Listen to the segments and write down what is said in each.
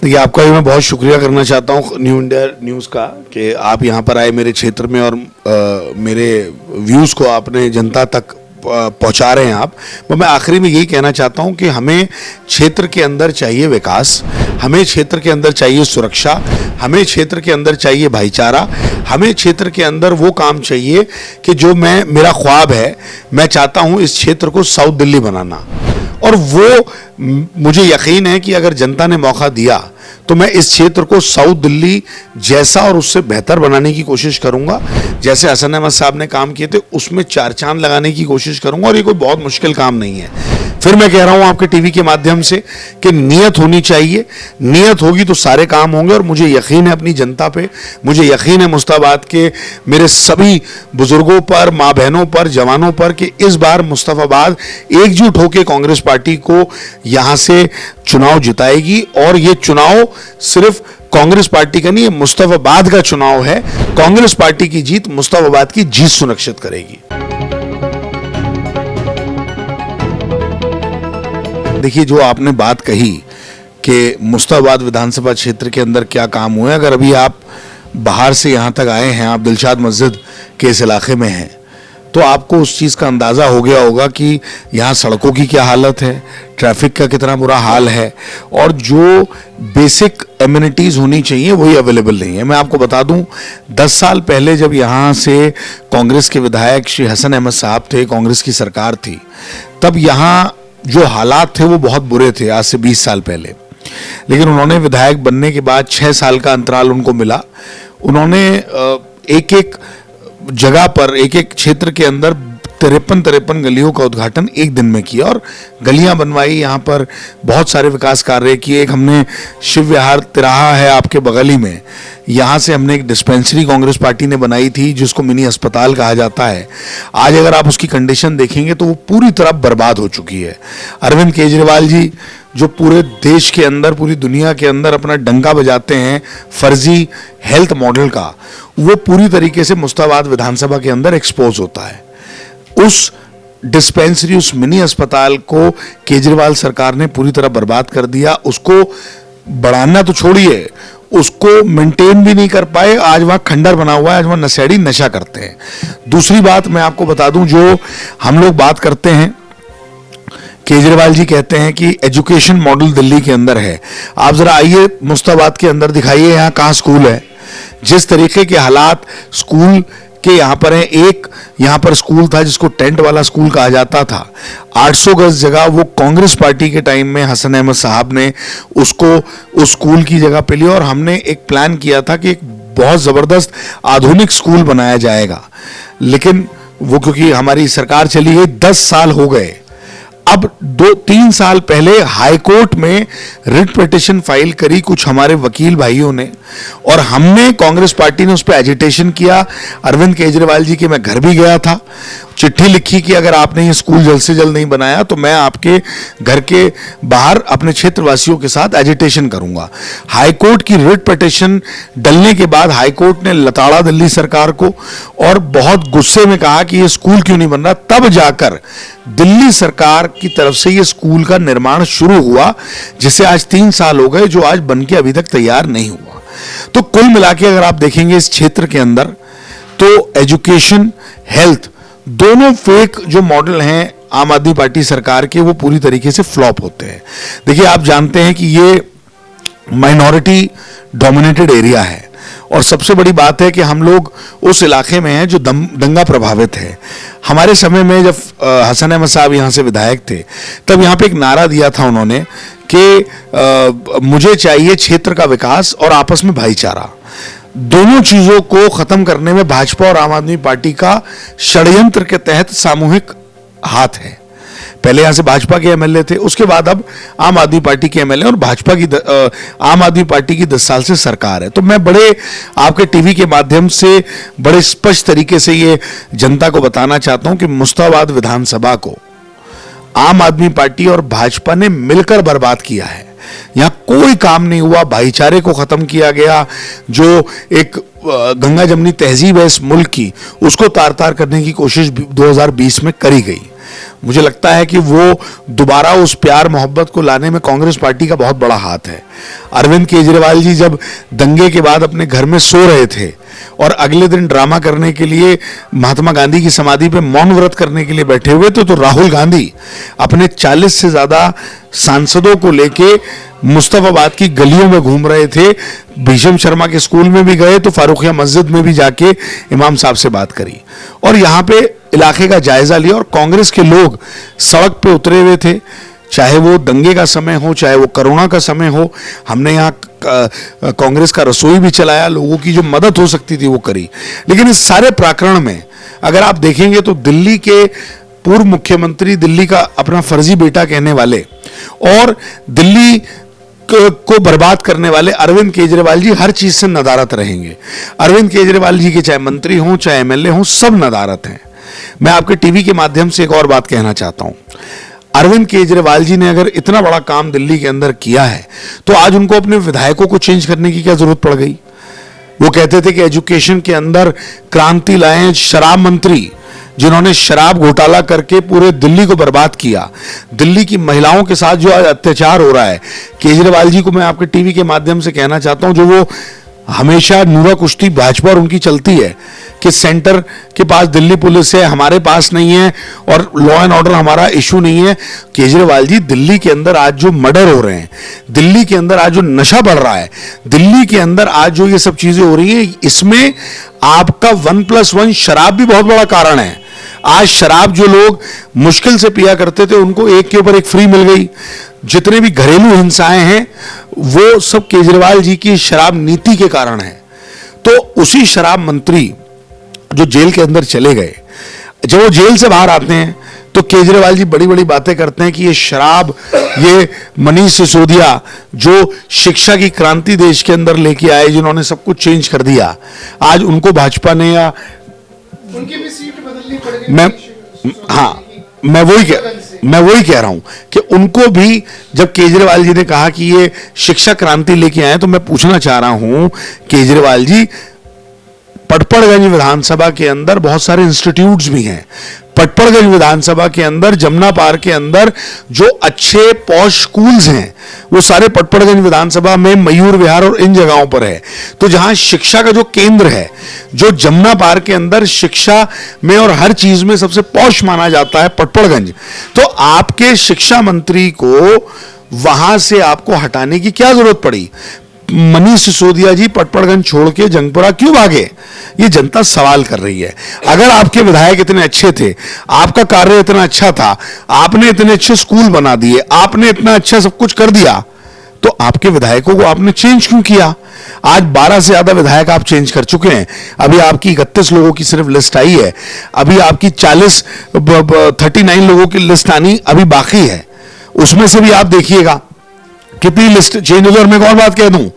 देखिए, आपका भी मैं बहुत शुक्रिया करना चाहता हूँ न्यू इंडिया न्यूज़ का कि आप यहाँ पर आए मेरे क्षेत्र में और मेरे व्यूज़ को आपने जनता तक पहुँचा रहे हैं आप। मैं आखिरी में यही कहना चाहता हूँ कि हमें क्षेत्र के अंदर चाहिए विकास, हमें क्षेत्र के अंदर चाहिए सुरक्षा, हमें क्षेत्र के अंदर चाहिए भाईचारा, हमें क्षेत्र के अंदर वो काम चाहिए कि जो मेरा ख्वाब है, मैं चाहता हूँ इस क्षेत्र को साउथ दिल्ली बनाना। और वो मुझे यकीन है कि अगर जनता ने मौका दिया तो मैं इस क्षेत्र को साउथ दिल्ली जैसा और उससे बेहतर बनाने की कोशिश करूंगा। जैसे हसन अहमद साहब ने काम किए थे उसमें चार चांद लगाने की कोशिश करूंगा, और ये कोई बहुत मुश्किल काम नहीं है। फिर मैं कह रहा हूं आपके टीवी के माध्यम से कि नियत होनी चाहिए, नियत होगी तो सारे काम होंगे। और मुझे यकीन है अपनी जनता पे, मुझे यकीन है मुस्ताबाद के मेरे सभी बुजुर्गों पर, माँ बहनों पर, जवानों पर कि इस बार मुस्तफाबाद एकजुट होकर कांग्रेस पार्टी को यहां से चुनाव जिताएगी। और ये चुनाव सिर्फ कांग्रेस पार्टी का नहीं, ये मुस्तफाबाद का चुनाव है। कांग्रेस पार्टी की जीत मुस्तफाबाद की जीत सुनिश्चित करेगी। देखिए, जो आपने बात कही कि मुस्ताबाद विधानसभा क्षेत्र के अंदर क्या काम हुए, अगर अभी आप बाहर से यहाँ तक आए हैं, आप दिलशाद मस्जिद के इस इलाके में हैं, तो आपको उस चीज़ का अंदाज़ा हो गया होगा कि यहाँ सड़कों की क्या हालत है, ट्रैफिक का कितना बुरा हाल है, और जो बेसिक एमिनिटीज़ होनी चाहिए वही अवेलेबल नहीं है। मैं आपको बता दूं, 10 साल पहले जब यहाँ से कांग्रेस के विधायक श्री हसन अहमद साहब थे, कांग्रेस की सरकार थी, तब यहाँ जो हालात थे वो बहुत बुरे थे, आज से 20 साल पहले। लेकिन उन्होंने विधायक बनने के बाद 6 साल का अंतराल उनको मिला। उन्होंने एक एक जगह पर, एक एक क्षेत्र के अंदर 53 गलियों का उद्घाटन एक दिन में किया और गलियां बनवाई, यहाँ पर बहुत सारे विकास कार्य किए। एक हमने शिव विहार तिराहा है आपके बगल ही में, यहाँ से हमने एक डिस्पेंसरी कांग्रेस पार्टी ने बनाई थी जिसको मिनी अस्पताल कहा जाता है। आज अगर आप उसकी कंडीशन देखेंगे तो वो पूरी तरह बर्बाद हो चुकी है। अरविंद केजरीवाल जी जो पूरे देश के अंदर, पूरी दुनिया के अंदर अपना डंका बजाते हैं फर्जी हेल्थ मॉडल का, वो पूरी तरीके से मुस्ताबाद विधानसभा के अंदर एक्सपोज होता है। उस डिस्पेंसरी, उस मिनी अस्पताल को केजरीवाल सरकार ने पूरी तरह बर्बाद कर दिया। उसको बढ़ाना तो छोड़िए, उसको मेंटेन भी नहीं कर पाए। आज वहाँ खंडर बना हुआ है, आज वहाँ नशेड़ी नशा करते हैं। दूसरी बात मैं आपको बता दूं, जो हम लोग बात करते हैं, केजरीवाल जी कहते हैं कि एजुकेशन मॉडल दिल्ली के अंदर है। आप जरा आइए मुस्ताबाद के अंदर दिखाइए यहाँ कहाँ स्कूल है। जिस तरीके के हालात स्कूल के यहाँ पर है, एक यहाँ पर स्कूल था जिसको टेंट वाला स्कूल कहा जाता था, 800 गज जगह वो कांग्रेस पार्टी के टाइम में हसन अहमद साहब ने उसको उस स्कूल की जगह पे लिया। और हमने एक प्लान किया था कि एक बहुत जबरदस्त आधुनिक स्कूल बनाया जाएगा, लेकिन वो क्योंकि हमारी सरकार चली गई, 10 साल हो गए। अब 2-3 साल पहले हाई कोर्ट में रिट पिटीशन फाइल करी कुछ हमारे वकील भाइयों ने, और हमने, कांग्रेस पार्टी ने उस पर एजिटेशन किया। अरविंद केजरीवाल जी के मैं घर भी गया था, चिट्ठी लिखी कि अगर आपने ये स्कूल जल्द से जल्द नहीं बनाया तो मैं आपके घर के बाहर अपने क्षेत्रवासियों के साथ एजिटेशन करूंगा। हाई कोर्ट की रिट पिटीशन डलने के बाद हाई कोर्ट ने लताड़ा दिल्ली सरकार को, और बहुत गुस्से में कहा कि ये स्कूल क्यों नहीं बन रहा। तब जाकर दिल्ली सरकार की तरफ से ये स्कूल का निर्माण शुरू हुआ, जिसे आज 3 साल हो गए, जो आज बनके अभी तक तैयार नहीं हुआ। तो कुल मिला के अगर आप देखेंगे इस क्षेत्र के अंदर, तो एजुकेशन, हेल्थ, दोनों फेक जो मॉडल हैं आम आदमी पार्टी सरकार के, वो पूरी तरीके से फ्लॉप होते हैं। देखिए, आप जानते हैं कि ये माइनॉरिटी डोमिनेटेड एरिया है, और सबसे बड़ी बात है कि हम लोग उस इलाके में हैं जो दंगा प्रभावित है। हमारे समय में जब हसन अहमद साहब यहाँ से विधायक थे, तब यहाँ पे एक नारा दिया था उन्होंने कि मुझे चाहिए क्षेत्र का विकास और आपस में भाईचारा। दोनों चीजों को खत्म करने में भाजपा और आम आदमी पार्टी का षड्यंत्र के तहत सामूहिक हाथ है। पहले यहां से भाजपा के एमएलए थे, उसके बाद अब आम आदमी पार्टी के एमएलए, और भाजपा की आम आदमी पार्टी की 10 साल से सरकार है। तो मैं बड़े आपके टीवी के माध्यम से बड़े स्पष्ट तरीके से ये जनता को बताना चाहता हूं कि मुस्ताबाद विधानसभा को आम आदमी पार्टी और भाजपा ने मिलकर बर्बाद किया है। यहां कोई काम नहीं हुआ, भाईचारे को खत्म किया गया। जो एक गंगा जमनी तहजीब है इस मुल्क की, उसको तार तार करने की कोशिश 2020 में करी गई। मुझे लगता है कि वो दोबारा उस प्यार मोहब्बत को लाने में कांग्रेस पार्टी का बहुत बड़ा हाथ है। अरविंद केजरीवाल जी जब दंगे के बाद अपने घर में सो रहे थे और अगले दिन ड्रामा करने के लिए महात्मा गांधी की समाधि पे मौन व्रत करने के लिए बैठे हुए थे, तो राहुल गांधी अपने 40 से ज्यादा सांसदों को लेके मुस्तफाबाद की गलियों में घूम रहे थे। भीषम शर्मा के स्कूल में भी गए तो फारूकिया मस्जिद में भी जाके इमाम साहब से बात करी और यहाँ पे इलाके का जायजा लिया। और कांग्रेस के लोग सड़क पे उतरे हुए थे, चाहे वो दंगे का समय हो, चाहे वो कोरोना का समय हो। हमने यहाँ कांग्रेस का रसोई भी चलाया, लोगों की जो मदद हो सकती थी वो करी। लेकिन इस सारे प्रकरण में अगर आप देखेंगे तो दिल्ली के पूर्व मुख्यमंत्री, दिल्ली का अपना फर्जी बेटा कहने वाले और दिल्ली को बर्बाद करने वाले अरविंद केजरीवाल जी हर चीज से नदारत रहेंगे। अरविंद केजरीवाल जी के चाहे मंत्री हों, चाहे एमएलए हों, सब नदारत हैं। मैं आपके टीवी के माध्यम से एक और बात कहना चाहता हूं। अरविंद केजरीवाल जी ने अगर इतना बड़ा काम दिल्ली के अंदर किया है तो आज उनको अपने विधायकों को चेंज करने की क्या जरूरत पड़ गई? वो कहते थे कि एजुकेशन के अंदर क्रांति लाएं, शराब मंत्री जिन्होंने शराब घोटाला करके पूरे दिल्ली को बर्बाद किया, दिल्ली की महिलाओं के साथ जो आज अत्याचार हो रहा है, केजरीवाल जी को मैं आपके टीवी के माध्यम से कहना चाहता हूं, जो वो हमेशा नूरा कुश्ती भाजपा और उनकी चलती है कि सेंटर के पास दिल्ली पुलिस है, हमारे पास नहीं है और लॉ एंड ऑर्डर हमारा इशू नहीं है। केजरीवाल जी, दिल्ली के अंदर आज जो मर्डर हो रहे हैं, दिल्ली के अंदर आज जो नशा बढ़ रहा है, दिल्ली के अंदर आज जो ये सब चीजें हो रही है, इसमें आपका 1+1 शराब भी बहुत बड़ा कारण है। आज शराब जो लोग मुश्किल से पिया करते थे उनको एक के ऊपर एक फ्री मिल गई। जितने भी घरेलू हिंसाएं हैं वो सब केजरीवाल जी की शराब नीति के कारण है। तो उसी शराब मंत्री जो जेल के अंदर चले गए, जब वो जेल से बाहर आते हैं तो केजरीवाल जी बड़ी बड़ी बातें करते हैं कि ये शराब, ये मनीष सिसोदिया जो शिक्षा की क्रांति देश के अंदर लेके आए, जिन्होंने सब कुछ चेंज कर दिया, आज उनको भाजपा ने या उनकी भी सीट बदलनी पड़ गई। मैं वही कह रहा हूं कि उनको भी जब केजरीवाल जी ने कहा कि ये शिक्षा क्रांति लेके आए, तो मैं पूछना चाह रहा हूं केजरीवाल जी, पटपड़गंज विधानसभा के अंदर बहुत सारे इंस्टीट्यूट्स भी हैं। पटपड़गंज विधानसभा के अंदर, जमुना पार के अंदर जो अच्छे पॉश स्कूल्स हैं वो सारे पटपड़गंज विधानसभा में मयूर विहार और इन जगहों पर है। तो जहां शिक्षा का जो केंद्र है, जो जमुना पार के अंदर शिक्षा में और हर चीज में सबसे पॉश माना जाता है पटपड़गंज, तो आपके शिक्षा मंत्री को वहां से आपको हटाने की क्या जरूरत पड़ी? मनीष सिसोदिया जी पटपड़गंज छोड़ के जंगपुरा क्यों भागे? ये जनता सवाल कर रही है। अगर आपके विधायक इतने अच्छे थे, आपका कार्य इतना अच्छा था, आपने इतने अच्छे स्कूल बना दिए, आपने इतना अच्छा सब कुछ कर दिया, तो आपके विधायकों को आपने चेंज क्यों किया? आज 12 से ज्यादा विधायक आप चेंज कर चुके हैं। अभी आपकी 31 लोगों की सिर्फ लिस्ट आई है, अभी आपकी 39 लोगों की लिस्ट आनी अभी बाकी है। उसमें से भी आप देखिएगा कितनी लिस्ट चेंज होगी। और मैं एक और बात कह दूं,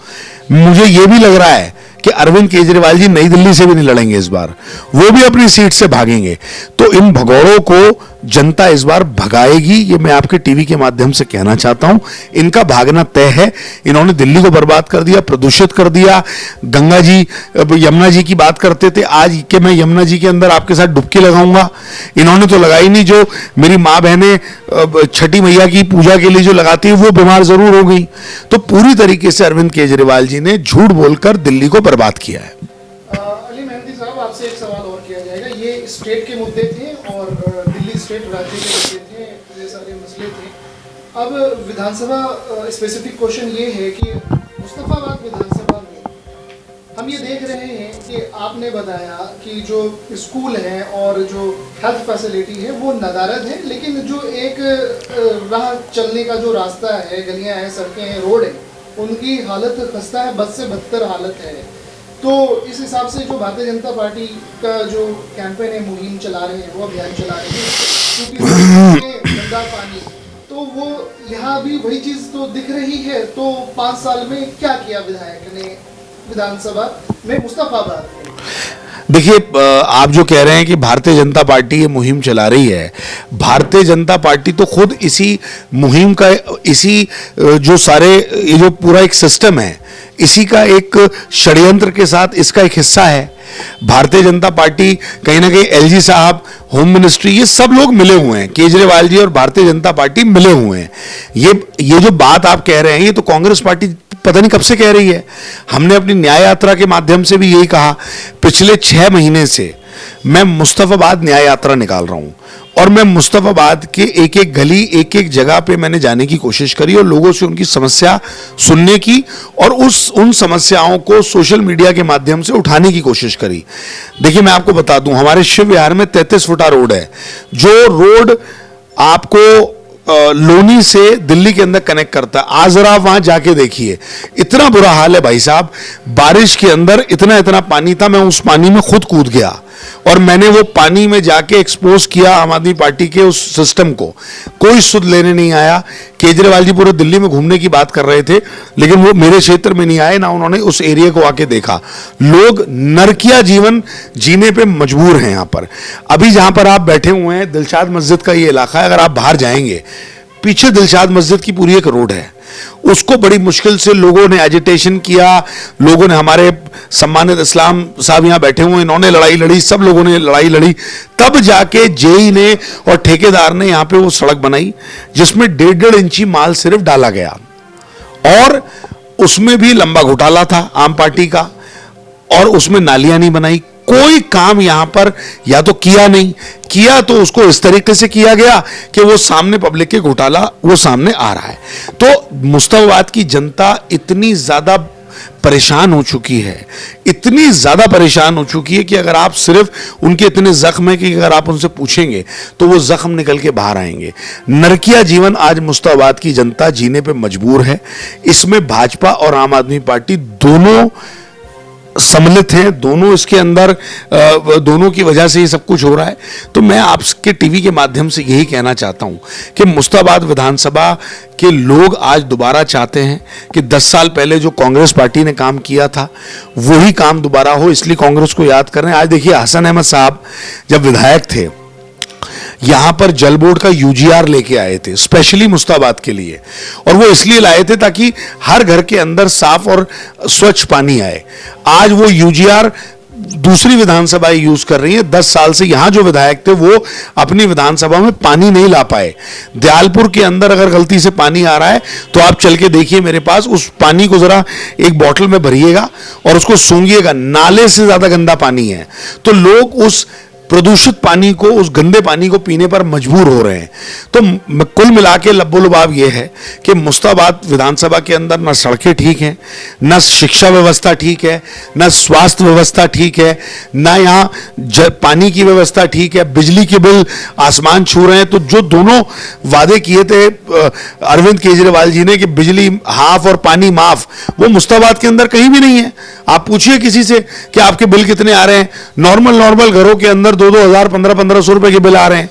मुझे यह भी लग रहा है कि अरविंद केजरीवाल जी नई दिल्ली से भी नहीं लड़ेंगे इस बार, वो भी अपनी सीट से भागेंगे। तो इन भगौड़ों को जनता इस बार भगाएगी, ये मैं आपके टीवी के माध्यम से कहना चाहता हूं। इनका भागना तय है। इन्होंने दिल्ली को बर्बाद कर दिया, प्रदूषित कर दिया। गंगा जी, यमुना जी की बात करते थे, आज के मैं यमुना जी के अंदर आपके साथ डुबकी लगाऊंगा, इन्होंने तो लगाई नहीं। जो मेरी माँ बहनें छठी मैया की पूजा के लिए जो लगाती है वो बीमार जरूर हो गई। तो पूरी तरीके से अरविंद केजरीवाल जी ने झूठ बोलकर दिल्ली को बर्बाद किया है। अली मेहंदी साहब, आपसे एक सवाल और किया जाएगा। ये स्टेट के मुद्दे थे और दिल्ली स्टेट राज्य के मुद्दे थे, ये सारे मसले थे। अब विधानसभा स्पेसिफिक क्वेश्चन ये है कि मुस्तफाबाद विधानसभा में हम ये देख रहे हैं कि आपने बताया कि जो स्कूल हैं और जो हेल्थ फैसिलिटी है वो नदारद है, लेकिन जो एक राह चलने का जो रास्ता है, गलियां हैं, सड़कें हैं, रोड है, उनकी हालत खस्ता है, बद से बदतर हालत है। तो इस हिसाब से जो भारतीय जनता पार्टी का जो कैंपेन है, मुहिम चला रहे हैं, वो अभियान चला रहे हैं, क्योंकि गंदा पानी, तो वो यहाँ भी वही चीज़ तो दिख रही है। तो 5 साल में क्या किया विधायक ने विधानसभा में मुस्तफाबाद में? देखिए, आप जो कह रहे हैं कि भारतीय जनता पार्टी ये मुहिम चला रही है, भारतीय जनता पार्टी तो खुद इसी मुहिम का, इसी जो सारे ये जो पूरा एक सिस्टम है, इसी का एक षड्यंत्र के साथ इसका एक हिस्सा है। भारतीय जनता पार्टी, कहीं ना कहीं एलजी साहब, होम मिनिस्ट्री, ये सब लोग मिले हुए हैं, केजरीवाल जी और भारतीय जनता पार्टी मिले हुए हैं। ये जो बात आप कह रहे हैं, ये तो कांग्रेस पार्टी पता नहीं कब से कह रही है। हमने अपनी न्याय यात्रा के माध्यम से भी यही कहा। पिछले 6 महीने से मैं मुस्तफाबाद न्याय यात्रा निकाल रहा हूं और मैं मुस्तफाबाद के एक एक गली, एक एक जगह पे मैंने जाने की कोशिश करी और लोगों से उनकी समस्या सुनने की और उन समस्याओं को सोशल मीडिया के माध्यम से उठाने की कोशिश करी। देखिए, मैं आपको बता दूं, हमारे शिव विहार में 33 फुटा रोड है, जो रोड आपको लोनी से दिल्ली के अंदर कनेक्ट करता है। आज जरा आप वहां जाके देखिए, इतना बुरा हाल है भाई साहब। बारिश के अंदर इतना इतना पानी था, मैं उस पानी में खुद कूद गया और मैंने वो पानी में जाके एक्सपोज किया आम आदमी पार्टी के उस सिस्टम को। कोई सुध लेने नहीं आया। केजरीवाल जी पूरे दिल्ली में घूमने की बात कर रहे थे, लेकिन वो मेरे क्षेत्र में नहीं आए, ना उन्होंने उस एरिया को आके देखा। लोग नरकिया जीवन जीने पे मजबूर हैं। यहां पर अभी जहां पर आप बैठे हुए हैं, दिलशाद मस्जिद का ये इलाका है। अगर आप बाहर जाएंगे, पीछे दिलशाद मस्जिद की पूरी एक रोड है, उसको बड़ी मुश्किल से लोगों ने एजिटेशन किया। लोगों ने, हमारे सम्मानित इस्लाम साहब यहां बैठे हुए, इन्होंने लड़ाई लड़ी, सब लोगों ने लड़ाई लड़ी, तब जाके जेई ने और ठेकेदार ने यहां पे वो सड़क बनाई, जिसमें 1.5 इंची माल सिर्फ डाला गया और उसमें भी लंबा घोटाला था आम पार्टी का, और उसमें नालियां नहीं बनाई। कोई काम यहां पर या तो किया नहीं, किया तो उसको इस तरीके से किया गया कि वो सामने पब्लिक के घोटाला वो सामने आ रहा है। तो मुस्तफाबाद की जनता इतनी ज्यादा परेशान हो चुकी है, इतनी ज्यादा परेशान हो चुकी है कि अगर आप सिर्फ उनके इतने जख्म है कि अगर आप उनसे पूछेंगे तो वो जख्म निकल के बाहर आएंगे। नरकिया जीवन आज मुस्तफाबाद की जनता जीने पे मजबूर है। इसमें भाजपा और आम आदमी पार्टी दोनों सम्मिलित हैं, दोनों इसके अंदर, दोनों की वजह से ये सब कुछ हो रहा है। तो मैं आपके टीवी के माध्यम से यही कहना चाहता हूं कि मुस्ताबाद विधानसभा के लोग आज दोबारा चाहते हैं कि 10 साल पहले जो कांग्रेस पार्टी ने काम किया था वही काम दोबारा हो, इसलिए कांग्रेस को याद कर रहे हैं। आज देखिए, हसन अहमद साहब जब विधायक थे, यहां पर जल बोर्ड का यूजीआर लेके आए थे स्पेशली मुस्ताबाद के लिए, और वो इसलिए लाए थे ताकि हर घर के अंदर साफ और स्वच्छ पानी आए। आज वो यूजीआर दूसरी विधानसभाएं यूज कर रही है। 10 साल से यहां जो विधायक थे वो अपनी विधानसभा में पानी नहीं ला पाए। दयालपुर के अंदर अगर गलती से पानी आ रहा है तो आप चल के देखिए मेरे पास, उस पानी को जरा एक बोतल में भरिएगा और उसको सूंघिएगा, नाले से ज्यादा गंदा पानी है। तो लोग उस प्रदूषित पानी को, उस गंदे पानी को पीने पर मजबूर हो रहे हैं। तो कुल मिला के लब्बो-लुबाब यह है कि मुस्ताबाद विधानसभा के अंदर न सड़कें ठीक हैं, न शिक्षा व्यवस्था ठीक है, न स्वास्थ्य व्यवस्था ठीक है, न यहाँ पानी की व्यवस्था ठीक है, बिजली के बिल आसमान छू रहे हैं। तो जो दोनों वादे किए थे अरविंद केजरीवाल जी ने कि बिजली हाफ और पानी माफ, वो मुस्ताबाद के अंदर कहीं भी नहीं है। आप पूछिए किसी से कि आपके बिल कितने आ रहे हैं, नॉर्मल घरों के अंदर 2-2 हजार 1500 रुपए के बिल आ रहे हैं,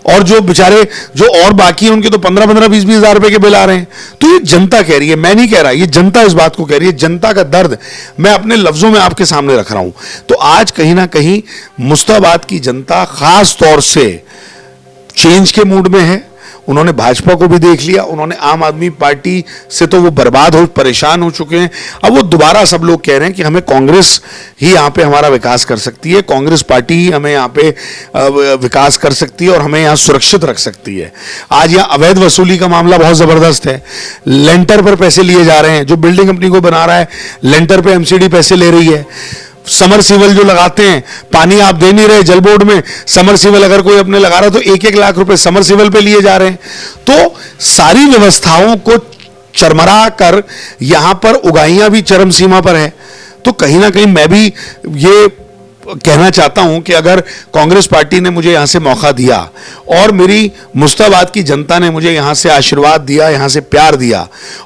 और जो बेचारे जो और बाकी हैं उनके तो 15-15 20-20 हजार रुपए के बिल आ रहे हैं। तो ये जनता कह रही है, मैं नहीं कह रहा, ये जनता इस बात को कह रही है। जनता का दर्द मैं अपने लफ्जों में आपके सामने रख रहा हूं। तो आज कहीं ना कहीं मुस्ताबाद की जनता खास तौर से चेंज के मूड में है। उन्होंने भाजपा को भी देख लिया, उन्होंने आम आदमी पार्टी से तो वो बर्बाद हो, परेशान हो चुके हैं। अब वो दोबारा सब लोग कह रहे हैं कि हमें कांग्रेस ही यहाँ पे हमारा विकास कर सकती है, कांग्रेस पार्टी ही हमें यहाँ पे विकास कर सकती है और हमें यहाँ सुरक्षित रख सकती है। आज यहाँ अवैध वसूली का मामला बहुत जबरदस्त है। लेंटर पर पैसे लिए जा रहे हैं, जो बिल्डिंग कंपनी को बना रहा है लेंटर पे एमसीडी पैसे ले रही है। समरसीबल जो लगाते हैं, पानी आप दे नहीं रहे जल बोर्ड में, समरसीबल अगर कोई अपने लगा रहा है तो 1-1 लाख रुपए समरसीबल पे लिए जा रहे हैं। तो सारी व्यवस्थाओं को चरमरा कर यहां पर उगाइयां भी चरम सीमा पर है। तो कहीं ना कहीं मैं भी ये कहना चाहता हूं कि अगर कांग्रेस पार्टी ने मुझे यहां से मौका दिया और मेरी मुस्ताबाद की जनता ने मुझे यहां से आशीर्वाद दिया, यहां से प्यार दिया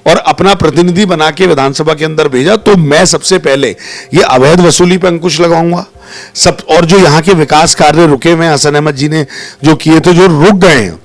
और अपना प्रतिनिधि बना के विधानसभा के अंदर भेजा, तो मैं सबसे पहले ये अवैध वसूली पर अंकुश लगाऊंगा सब। और जो यहां के विकास कार्य रुके हुए हसन अहमद जी ने जो किए थे, जो रुक गए हैं,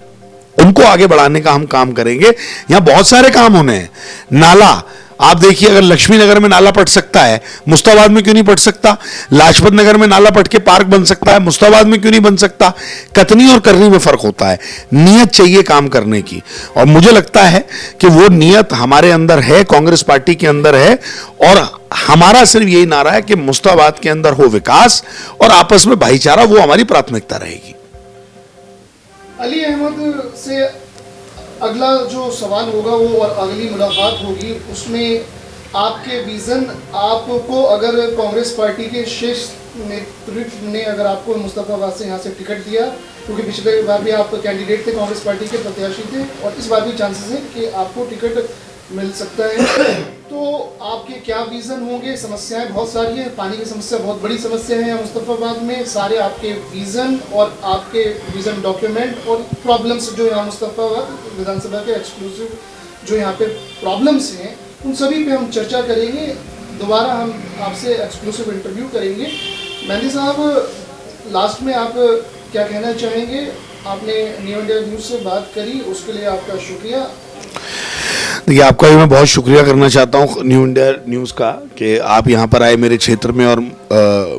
उनको आगे बढ़ाने का हम काम करेंगे। यहां बहुत सारे काम होने हैं। नाला आप देखिए, अगर लक्ष्मी नगर में नाला पट सकता है, मुस्ताबाद में क्यों नहीं पट सकता? लाजपत नगर में नाला पट के पार्क बन सकता है, मुस्ताबाद में क्यों नहीं बन सकता? कतनी और करनी में फर्क होता है। नियत चाहिए काम करने की, और मुझे लगता है कि वो नियत हमारे अंदर है, कांग्रेस पार्टी के अंदर है, और हमारा सिर्फ यही नारा है कि मुस्ताबाद के अंदर हो विकास और आपस में भाईचारा, वो हमारी प्राथमिकता रहेगी। अली अहमद से अगला जो सवाल होगा वो और अगली मुलाकात होगी, उसमें आपके विज़न, आपको अगर कांग्रेस पार्टी के शीर्ष नेतृत्व ने अगर आपको मुस्तफाबाद से यहाँ से टिकट दिया, क्योंकि पिछले बार भी आप कैंडिडेट थे, कांग्रेस पार्टी के प्रत्याशी थे, और इस बार भी चांसेस हैं कि आपको टिकट मिल सकता है, तो आपके क्या विज़न होंगे? समस्याएं बहुत सारी हैं, पानी की समस्या बहुत बड़ी समस्या है यहाँ मुस्तफाबाद में। सारे आपके विज़न और आपके विज़न डॉक्यूमेंट और प्रॉब्लम्स जो यहाँ मुस्तफाबाद विधानसभा के एक्सक्लूसिव जो यहाँ पे प्रॉब्लम्स हैं, उन सभी पे हम चर्चा करेंगे। दोबारा हम आपसे एक्सक्लूसिव इंटरव्यू करेंगे। मेहंदी साहब, लास्ट में आप क्या कहना चाहेंगे? आपने न्यू इंडिया न्यूज़ से बात करी, उसके लिए आपका शुक्रिया। देखिए, आपका भी मैं बहुत शुक्रिया करना चाहता हूँ न्यू इंडिया न्यूज़ का, कि आप यहाँ पर आए मेरे क्षेत्र में और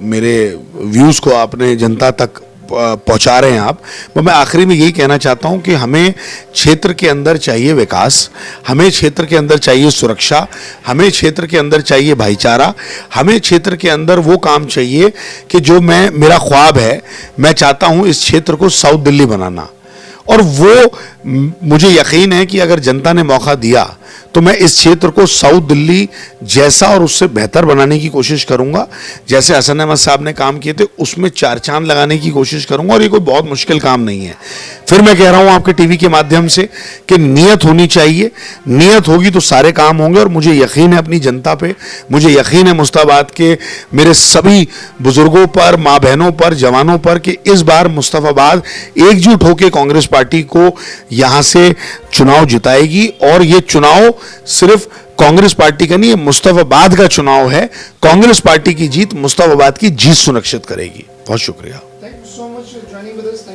मेरे व्यूज़ को आपने जनता तक पहुँचा रहे हैं आप। तो मैं आखिरी में यही कहना चाहता हूँ कि हमें क्षेत्र के अंदर चाहिए विकास, हमें क्षेत्र के अंदर चाहिए सुरक्षा, हमें क्षेत्र के अंदर चाहिए भाईचारा, हमें क्षेत्र के अंदर वो काम चाहिए कि जो मेरा ख्वाब है, मैं चाहता हूँ इस क्षेत्र को साउथ दिल्ली बनाना। और वो मुझे यकीन है कि अगर जनता ने मौका दिया तो मैं इस क्षेत्र को साउथ दिल्ली जैसा और उससे बेहतर बनाने की कोशिश करूंगा। जैसे हसन अहमद साहब ने काम किए थे, उसमें चार चांद लगाने की कोशिश करूंगा, और ये कोई बहुत मुश्किल काम नहीं है। फिर मैं कह रहा हूं आपके टीवी के माध्यम से कि नियत होनी चाहिए, नियत होगी तो सारे काम होंगे। और मुझे यकीन है अपनी जनता पे, मुझे यकीन है मुस्ताबाद के मेरे सभी बुजुर्गों पर, माँ बहनों पर, जवानों पर, कि इस बार मुस्तफाबाद एकजुट होकर कांग्रेस पार्टी को यहां से चुनाव जिताएगी। और ये चुनाव सिर्फ कांग्रेस पार्टी का नहीं है, मुस्तफाबाद का चुनाव है। कांग्रेस पार्टी की जीत मुस्तफाबाद की जीत सुनिश्चित करेगी। बहुत शुक्रिया। Thank you so much joining with us.